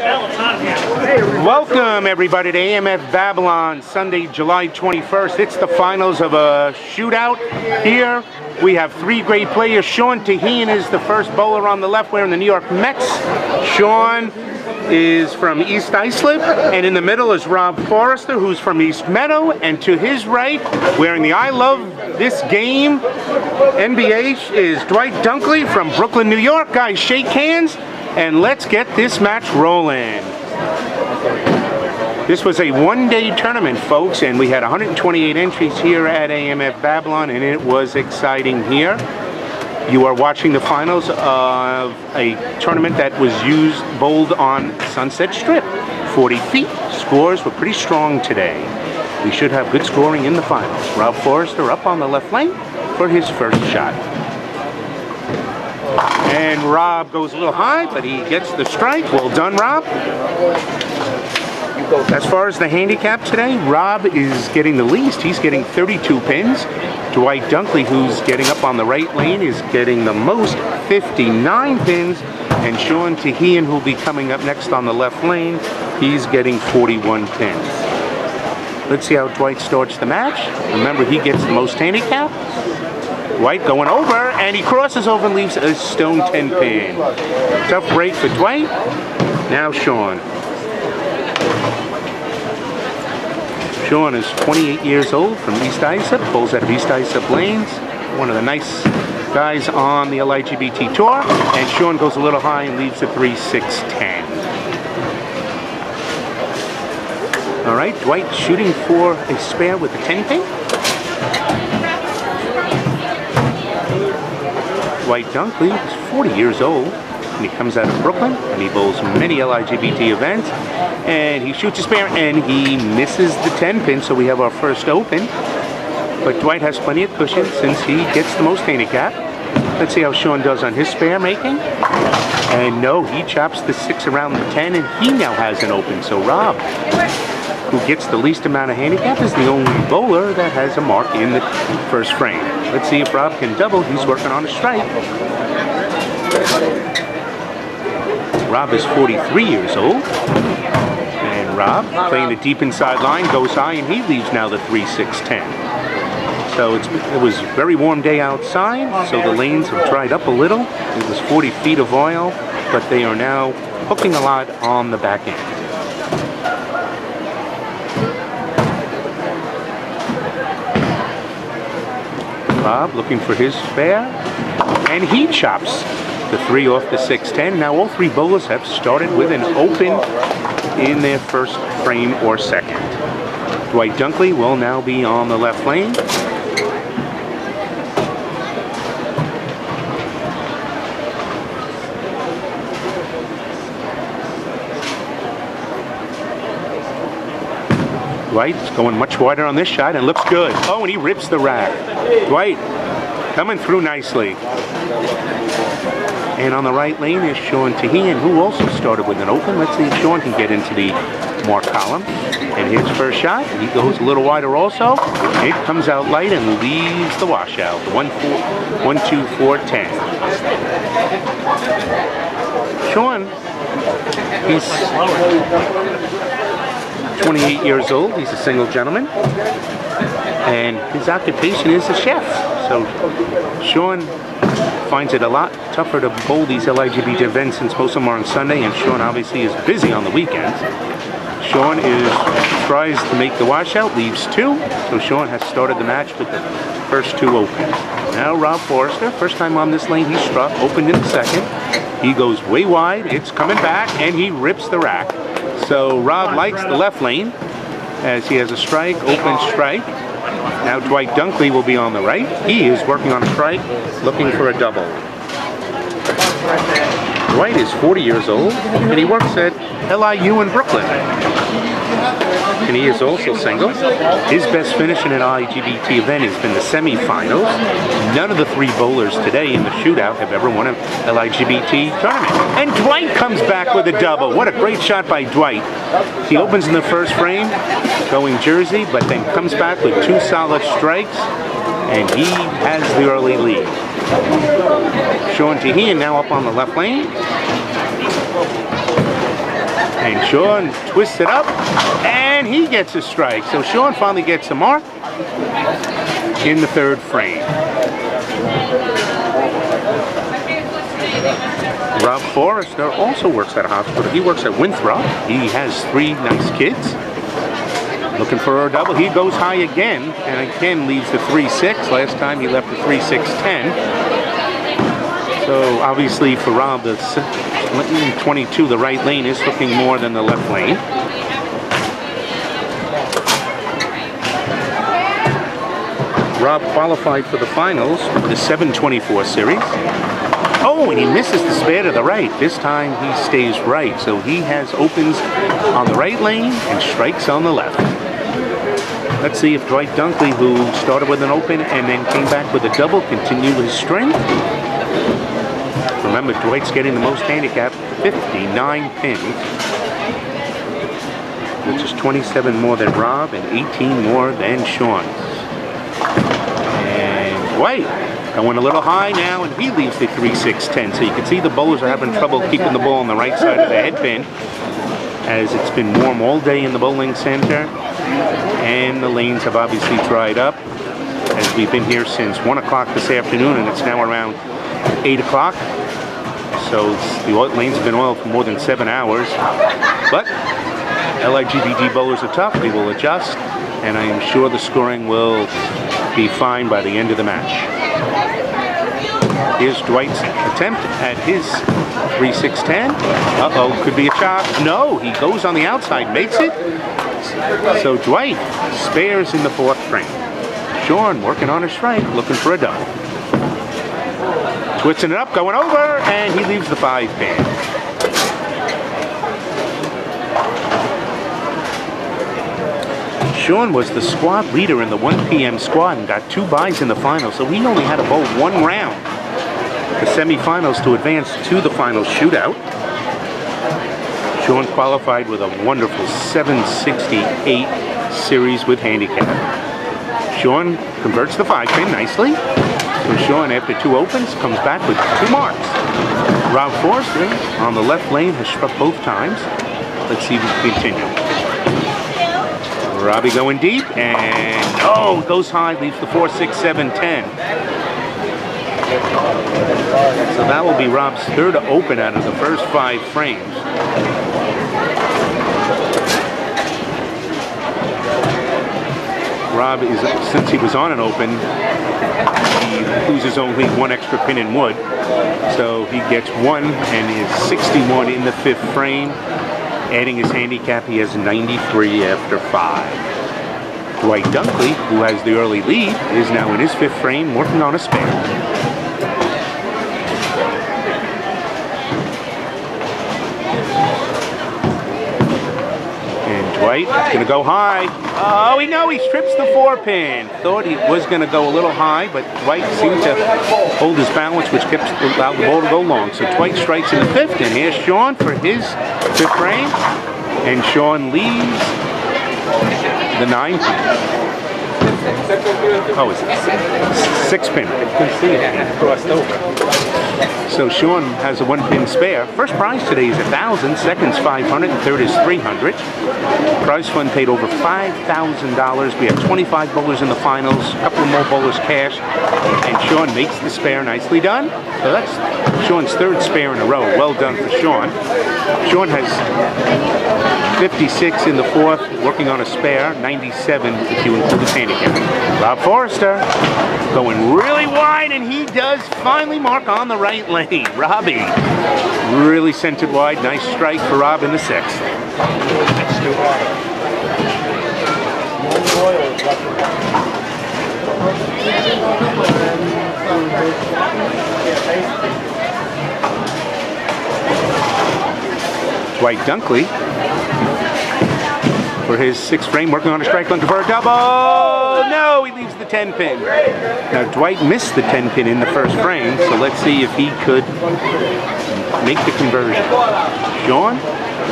Welcome everybody to AMF Babylon, Sunday, July 21st. It's the finals of a shootout here. We have three great players. Sean Taheen is the first bowler on the left, wearing the New York Mets. Sean is from East Islip, and in the middle is Rob Forrester, who's from East Meadow, and to his right, wearing the I Love This Game NBA, is Dwight Dunkley from Brooklyn, New York. Guys, shake hands, and let's get this match rolling. This was a one-day tournament, folks, and we had 128 entries here at AMF Babylon, and it was exciting here. You are watching the finals of a tournament that was bowled on Sunset Strip. 40 feet. Scores were pretty strong today. We should have good scoring in the finals. Rob Forrester up on the left lane for his first shot. And Rob goes a little high, but he gets the strike. Well done, Rob. As far as the handicap today, Rob is getting the least. He's getting 32 pins. Dwight Dunkley, who's getting up on the right lane, is getting the most, 59 pins. And Sean Taheen, who'll be coming up next on the left lane, he's getting 41 pins. Let's see how Dwight starts the match. Remember, he gets the most handicap. Dwight going over, and he crosses over and leaves a stone 10 pin. Tough break for Dwight. Now Sean. Sean is 28 years old from East Islip, bowls out of East Islip Lanes. One of the nice guys on the LIGBT tour. And Sean goes a little high and leaves a 3-6-10. All right, Dwight shooting for a spare with a 10 pin. Dwight Dunkley is 40 years old, and he comes out of Brooklyn, and he bowls many LIGBT events, and he shoots a spare, and he misses the 10 pin, so we have our first open. But Dwight has plenty of cushion since he gets the most handicap. Let's see how Sean does on his spare making. And no, he chops the 6 around the 10, and he now has an open. So Rob, who gets the least amount of handicap, is the only bowler that has a mark in the first frame. Let's see if Rob can double. He's working on a strike. Rob is 43 years old. And Rob, playing the deep inside line, goes high, and he leaves now the 3-6-10. So it was a very warm day outside, so the lanes have dried up a little. It was 40 feet of oil, but they are now hooking a lot on the back end. Rob looking for his spare, and he chops the 3 off the 6-10. Now all three bowlers have started with an open in their first frame or second. Dwight Dunkley will now be on the left lane. Dwight's going much wider on this shot and looks good. Oh, and he rips the rack. Dwight coming through nicely. And on the right lane is Sean Taheen, who also started with an open. Let's see if Sean can get into the mark column. And his first shot, he goes a little wider also. It comes out light and leaves the washout. 1-2-4-10. Sean, he's 28 years old. He's a single gentleman, and his occupation is a chef. So Sean finds it a lot tougher to bowl these LIGBT events since most of them are on Sunday, and Sean obviously is busy on the weekends. Sean tries to make the washout, leaves 2. So Sean has started the match with the first 2 open. Now Rob Forrester, first time on this lane, he struck, opened in the second. He goes way wide, it's coming back, and he rips the rack. So Rob likes the left lane as he has a strike, open strike. Now Dwight Dunkley will be on the right. He is working on a strike, looking for a double. Dwight is 40 years old, and he works at LIU in Brooklyn. And he is also single. His best finish in an LIGBT event has been the semifinals. None of the 3 bowlers today in the shootout have ever won an LIGBT tournament. And Dwight comes back with a double. What a great shot by Dwight. He opens in the first frame, going Jersey, but then comes back with 2 solid strikes, and he has the early lead. Sean Taheen now up on the left lane. And Sean twists it up, and he gets a strike. So Sean finally gets a mark in the third frame. Rob Forrester also works at a hospital. He works at Winthrop. He has 3 nice kids. Looking for a double. He goes high again, and again leaves the 3-6. Last time he left the 3-6-10. So obviously for Rob, the 22, the right lane is hooking more than the left lane. Rob qualified for the finals for the 724 series. Oh, and he misses the spare to the right. This time he stays right. So he has opens on the right lane and strikes on the left. Let's see if Dwight Dunkley, who started with an open and then came back with a double, continue his string. Remember, Dwight's getting the most handicap, 59 pins, which is 27 more than Rob and 18 more than Sean. And Dwight going a little high now, and he leaves the 3-6-10. So you can see the bowlers are having trouble keeping the ball on the right side of the head pin, as it's been warm all day in the bowling center, and the lanes have obviously dried up, as we've been here since 1 o'clock this afternoon, and it's now around 8 o'clock. So the lanes have been oiled for more than 7 hours. But LIGBT bowlers are tough. They will adjust, and I am sure the scoring will be fine by the end of the match. Here's Dwight's attempt at his 3-6-10. Uh-oh, could be a chop. No, he goes on the outside, makes it. So Dwight spares in the 4th frame. Sean working on a strike, looking for a double. Twisting it up, going over, and he leaves the 5 pin. Sean was the squad leader in the 1 p.m. squad and got 2 byes in the final, so he only had to bowl 1 round. The semifinals to advance to the final shootout. Sean qualified with a wonderful 768 series with handicap. Sean converts the 5 pin nicely. So Sean, after 2 opens, comes back with 2 marks. Rob Forrester on the left lane has struck both times. Let's see if we can continue. Robbie going deep, and oh, goes high, leaves the 4-6-7-10. So that will be Rob's 3rd open out of the first 5 frames. Rob is, since he was on an open, he loses only 1 extra pin in wood. So he gets 1 and is 61 in the 5th frame. Adding his handicap, he has 93 after 5. Dwight Dunkley, who has the early lead, is now in his 5th frame working on a spare. Dwight going to go high. Oh, he strips the 4 pin. Thought he was going to go a little high, but Dwight seemed to hold his balance, which kept allowed the ball to go long. So Dwight strikes in the 5th, and here's Sean for his 5th frame, and Sean leaves the 9 pin. Oh, it's a 6 pin. I couldn't see it. Crossed over. So Sean has a 1 pin spare. First prize today is $1,000, second's $500, and third is $300. Prize fund paid over $5,000. We have 25 bowlers in the finals, a couple more bowlers cash, and Sean makes the spare. Nicely done. So that's Sean's 3rd spare in a row. Well done for Sean. Sean has 56 in the 4th, working on a spare, 97 if you include his handicap. Rob Forrester going really wide, and he does finally mark on the right lane. Robbie really sent it wide. Nice strike for Rob in the 6th. Dwight Dunkley for his 6th frame, working on a strike, looking for a double. No, he leaves the 10 pin. Now Dwight missed the 10 pin in the 1st frame, so let's see if he could make the conversion. Sean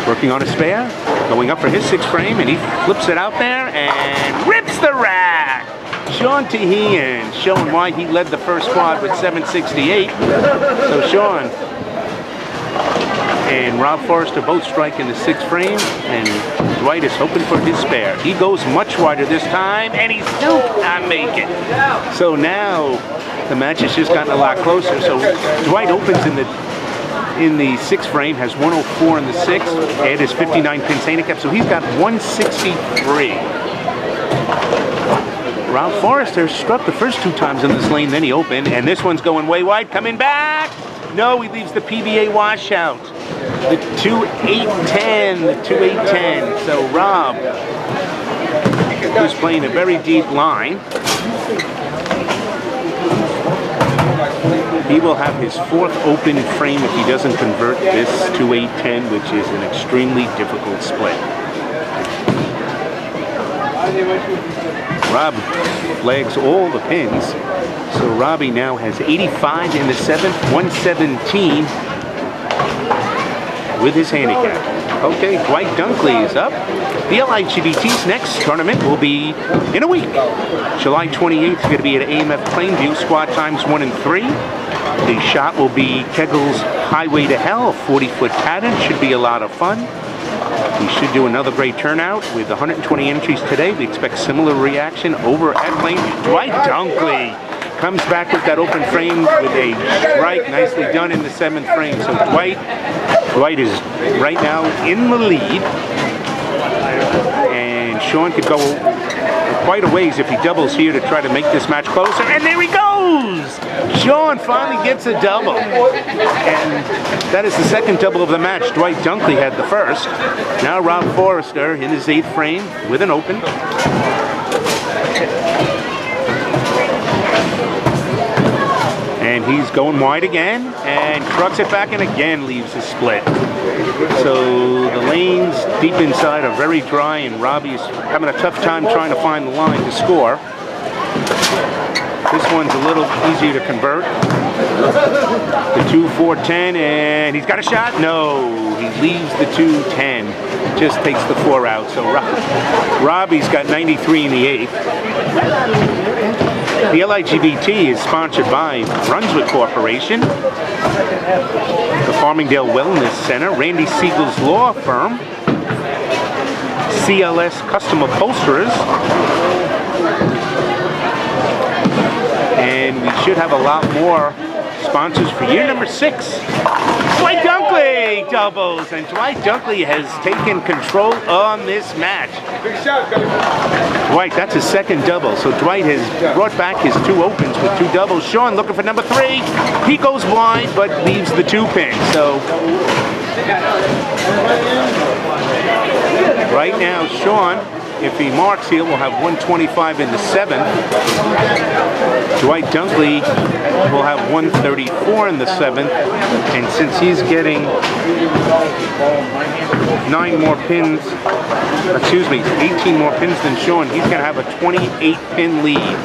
working on a spare, going up for his 6th frame, and he flips it out there and rips the rack. Sean Teehan showing why he led the first squad with 768. So Sean and Rob Forrester both strike in the 6th frame, and Dwight is hoping for his spare. He goes much wider this time, and he's still not making. So now the match has just gotten a lot closer. So Dwight opens in the 6th frame, has 104 in the 6th, and his 59 pins handicap, so he's got 163. Rob Forrester struck the first 2 times in this lane, then he opened, and this one's going way wide, coming back! No, he leaves the PBA washout. The 2-8-10, the 2-8-10. So Rob, who's playing a very deep line, he will have his 4th open frame if he doesn't convert this 2-8-10, which is an extremely difficult split. Rob flags all the pins. So Robbie now has 85 in the 7th, 117 with his handicap. Okay, Dwight Dunkley is up. The LIGBT's next tournament will be in a week. July 28th is going to be at AMF Plainview, squad times 1 and 3. The shot will be Kegel's Highway to Hell, a 40-foot pattern. Should be a lot of fun. We should do another great turnout with 120 entries today. We expect similar reaction over at Plainview. Dwight Dunkley comes back with that open frame with a strike, nicely done in the 7th frame. So Dwight is right now in the lead, and Sean could go quite a ways if he doubles here to try to make this match closer, and there he goes! Sean finally gets a double, and that is the 2nd double of the match. Dwight Dunkley had the 1st. Now Rob Forrester in his 8th frame with an open. And he's going wide again, and trucks it back, and again leaves a split. So the lanes deep inside are very dry, and Robbie's having a tough time trying to find the line to score. This one's a little easier to convert. The 2-4-10, and he's got a shot? No, he leaves the 2-10. Just takes the 4 out. So Robbie's got 93 in the 8th. The LIGBT is sponsored by Brunswick Corporation, the Farmingdale Wellness Center, Randy Siegel's law firm, CLS Custom Upholsterers, and we should have a lot more sponsors for year number 6. Dwight Dunkley doubles, and Dwight Dunkley has taken control on this match. Dwight, that's his 2nd double, so Dwight has brought back his 2 opens with 2 doubles. Sean looking for number 3. He goes wide, but leaves the 2 pin. So right now, Sean, if he marks here, will have 125 in the 7th. Dwight Dunkley will have 134 in the 7th. And since he's getting 18 more pins than Sean, he's going to have a 28-pin lead.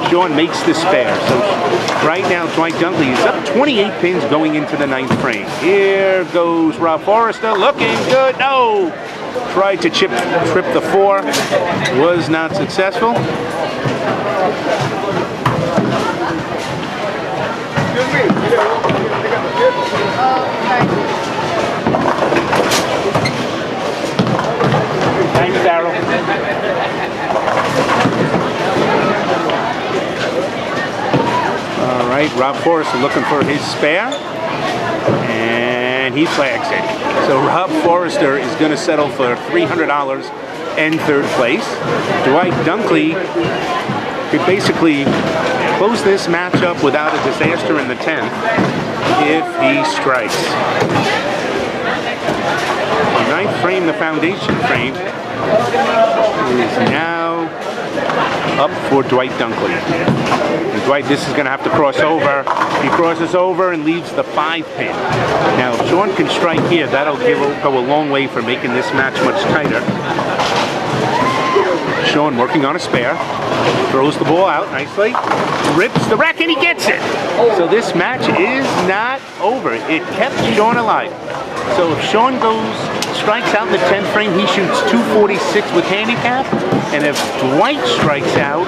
Sean makes the spare. So right now, Dwight Dunkley is up 28 pins going into the 9th frame. Here goes Rob Forrester, looking good. No! Tried to trip the 4, was not successful. Thanks, Daryl. All right, Rob Forrester looking for his spare, and he flags it. So Rob Forrester is going to settle for $300 and 3rd place. Dwight Dunkley could basically close this matchup without a disaster in the 10th if he strikes. The 9th frame, the foundation frame, is now up for Dwight Dunkley. And Dwight, this is going to have to cross over. He crosses over and leaves the 5 pin. Now, if Sean can strike here, that'll go a long way for making this match much tighter. Sean working on a spare. Throws the ball out nicely. Rips the rack, and he gets it. So this match is not over. It kept Sean alive. So if Sean strikes out in the 10th frame, he shoots 246 with handicap. And if Dwight strikes out,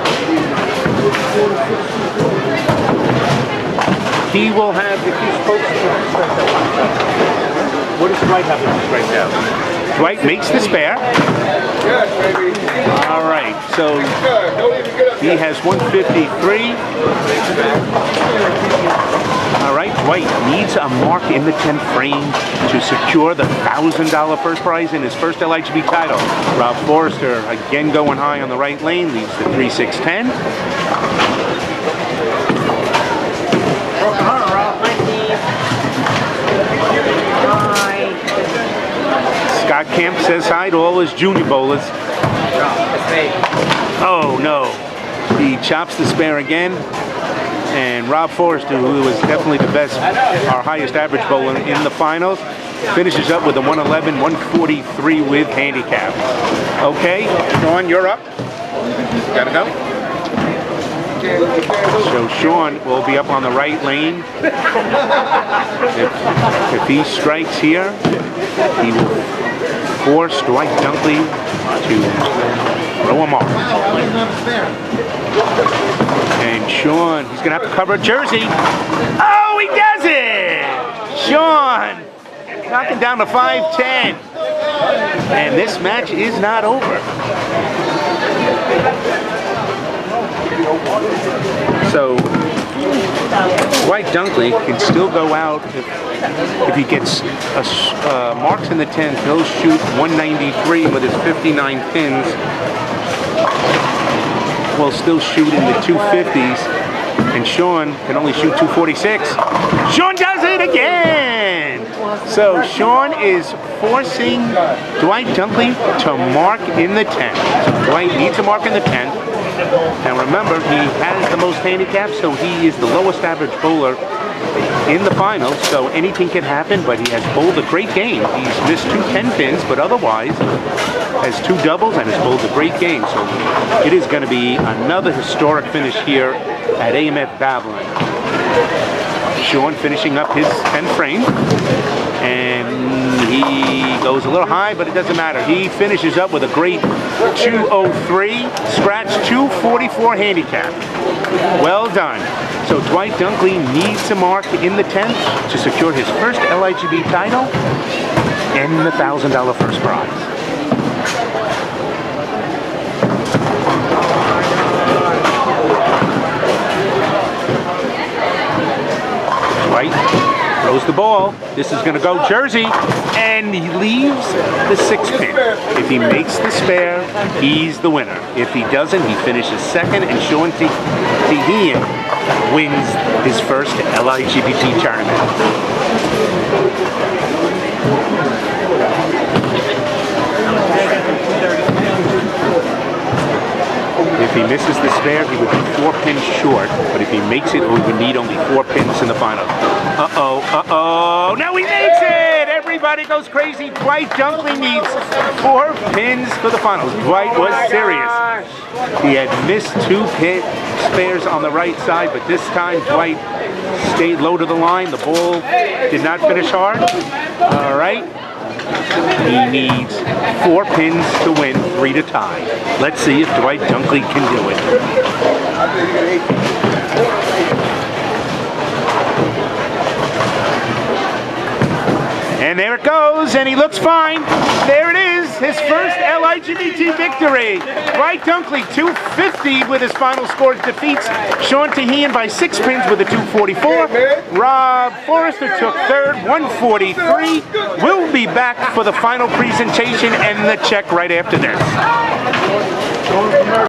he will have, if he's supposed to, What does Dwight have to strike out? Dwight makes the spare. All right, so he has 153. All right, Dwight needs a mark in the 10th frame to secure the $1,000 first prize in his first LIGB title. Rob Forrester again going high on the right lane, leads the 3-6-10. Scott Kemp says hi to all his junior bowlers. Oh no, he chops the spare again. And Rob Forrester, who was definitely the best, our highest average bowler in the finals, finishes up with a 111, 143 with handicap. Okay, Sean, you're up. Gotta go. So Sean will be up on the right lane. If he strikes here, he will force Dwight Dunkley to throw him off. And Sean, he's gonna have to cover a jersey. Oh, he does it! Sean, knocking down to 5-10. And this match is not over. So Dwight Dunkley can still go out if he gets marks in the 10th. He'll shoot 193 with his 59 pins. Will still shoot in the 250s, and Sean can only shoot 246. Sean does it again! So Sean is forcing Dwight Dunkley to mark in the 10th. So Dwight needs a mark in the 10th. Now remember, he has the most handicaps, so he is the lowest average bowler in the finals, so anything can happen, but he has bowled a great game. He's missed 2 10 pins, but otherwise has 2 doubles and has bowled a great game. So it is going to be another historic finish here at AMF Babylon. Sean finishing up his 10th frame, and he goes a little high, but it doesn't matter. He finishes up with a great 203, scratch 244 handicap. Well done. So Dwight Dunkley needs to mark in the 10th to secure his first LIGB title and the $1,000 first prize. Dwight throws the ball. This is going to go jersey, and he leaves the 6 pin. If he makes the spare, he's the winner. If he doesn't, he finishes second, and Sean Tehian wins his first LIGBT tournament. If he misses the spare, he would be 4 pins short, but if he makes it, he would need only 4 pins in the final. Uh-oh, uh-oh, now he makes it! Everybody goes crazy. Dwight Dunkley needs 4 pins for the finals. Dwight was serious. He had missed 2 pin spares on the right side, but this time Dwight stayed low to the line. The ball did not finish hard. All right. He needs 4 pins to win, 3 to tie. Let's see if Dwight Dunkley can do it. And there it goes, and he looks fine. There it is, his first LIGBT victory. Dwight Dunkley, 250 with his final score, defeats Sean Tehian by 6 pins with a 244. Rob Forrester took third, 143. We'll be back for the final presentation and the check right after this.